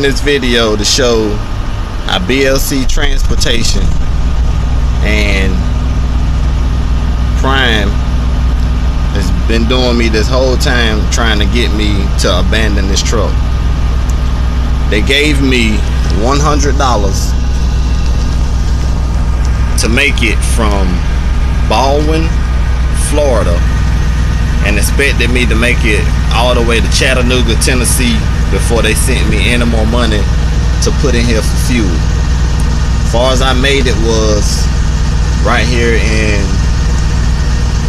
this video to show how BLC transportation and Prime has been doing me this whole time, trying to get me to abandon this truck. They gave me $100 to make it from Baldwin, Florida, and expected me to make it all the way to Chattanooga, Tennessee before they sent me any more money to put in here for fuel. As far as I made it was right here in,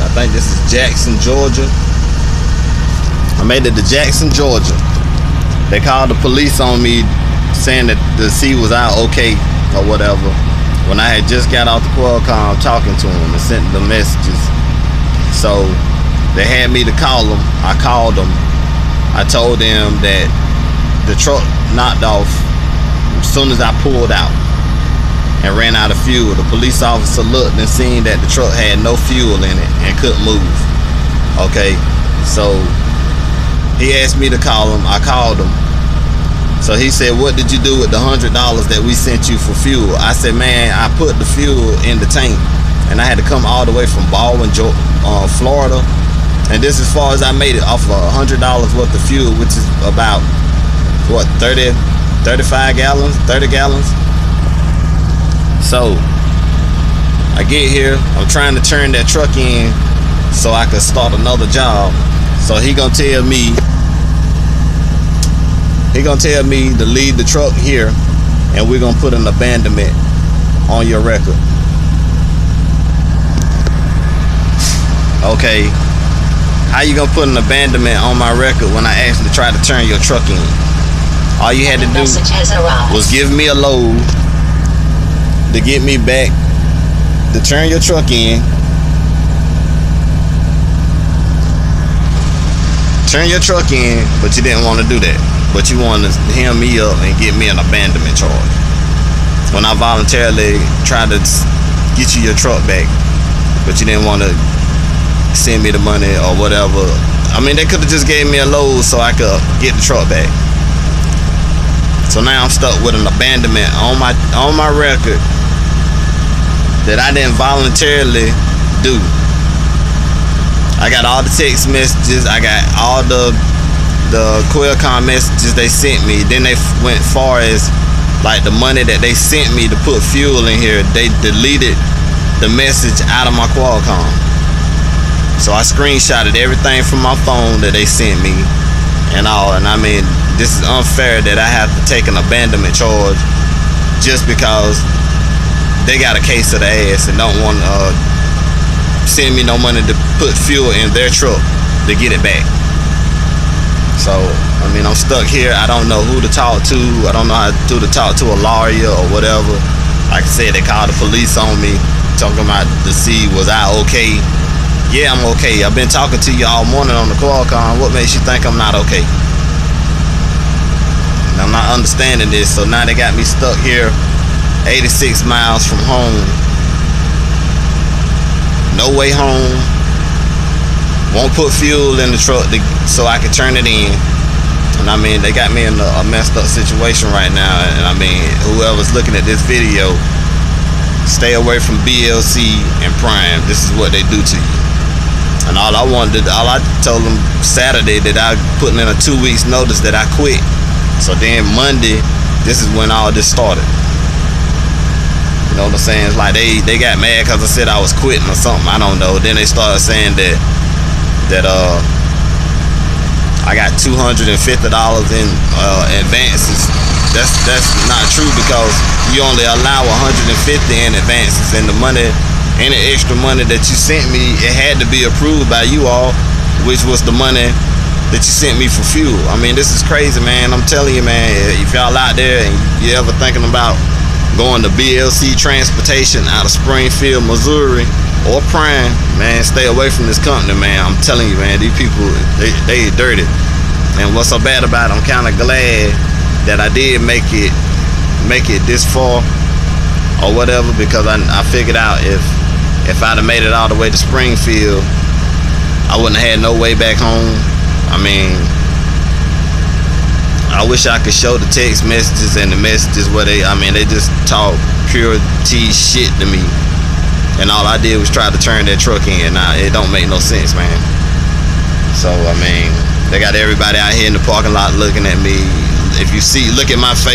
I think this is Jackson, Georgia. I made it to Jackson, Georgia. They called the police on me saying that the C was out okay or whatever, when I had just got off the Qualcomm talking to them and sent the messages. So they had me to call them. I called them. I told them that the truck knocked off as soon as I pulled out and ran out of fuel. The police officer looked and seen that the truck had no fuel in it and couldn't move. Okay, so he asked me to call him. I called him. So he said, what did you do with the $100 that we sent you for fuel? I said, man, I put the fuel in the tank and I had to come all the way from Baldwin, Florida. And this is as far as I made it, off of $100 worth of fuel, which is about what, 35 gallons, 30 gallons. So I get here, I'm trying to turn that truck in so I could start another job. So he gonna tell me to leave the truck here and we're gonna put an abandonment on your record. Okay, how you gonna put an abandonment on my record when I actually tried to turn your truck in? All you had to do was give me a load to get me back to turn your truck in. Turn your truck in, but you didn't want to do that. But you wanted to hem me up and get me an abandonment charge when I voluntarily tried to get you your truck back, but you didn't want to send me the money or whatever. I mean, they could have just gave me a load so I could get the truck back. So now I'm stuck with an abandonment on my record that I didn't voluntarily do. I got all the text messages, I got all the Qualcomm messages they sent me. Then they went far as like the money that they sent me to put fuel in here, they deleted the message out of my Qualcomm. So I screenshotted everything from my phone that they sent me and all. And I mean, this is unfair that I have to take an abandonment charge just because they got a case of the ass and don't want to send me no money to put fuel in their truck to get it back. So I mean, I'm stuck here. I don't know who to talk to. I don't know who to talk to, a lawyer or whatever. Like I said, they called the police on me talking about the C was I okay. Yeah, I'm okay. I've been talking to you all morning on the Qualcomm. What makes you think I'm not okay? And I'm not understanding this. So now they got me stuck here 86 miles from home. No way home. Won't put fuel in the truck so I can turn it in. And I mean, they got me in a messed up situation right now. And I mean, whoever's looking at this video, stay away from BLC and Prime. This is what they do to you. And all I told them Saturday that I put in a 2 weeks notice that I quit. So then Monday, this is when all this started. You know what I'm saying? It's like they got mad because I said I was quitting or something. I don't know. Then they started saying that I got $250 in advances. That's not true, because you only allow $150 in advances, and the money, any extra money that you sent me, it had to be approved by you all, which was the money that you sent me for fuel. I mean, this is crazy, man. I'm telling you, man, if y'all out there and you ever thinking about going to BLC transportation out of Springfield, Missouri, or Prime, man, stay away from this company, man. I'm telling you, man, these people, they dirty. And what's so bad about it, I'm kind of glad that I did make it this far or whatever, because I figured out if I'd have made it all the way to Springfield, I wouldn't have had no way back home. I mean, I wish I could show the text messages and the messages where they just talk pure T shit to me, and all I did was try to turn that truck in. Now it don't make no sense, man. So I mean, they got everybody out here in the parking lot looking at me. If you see, look at my face.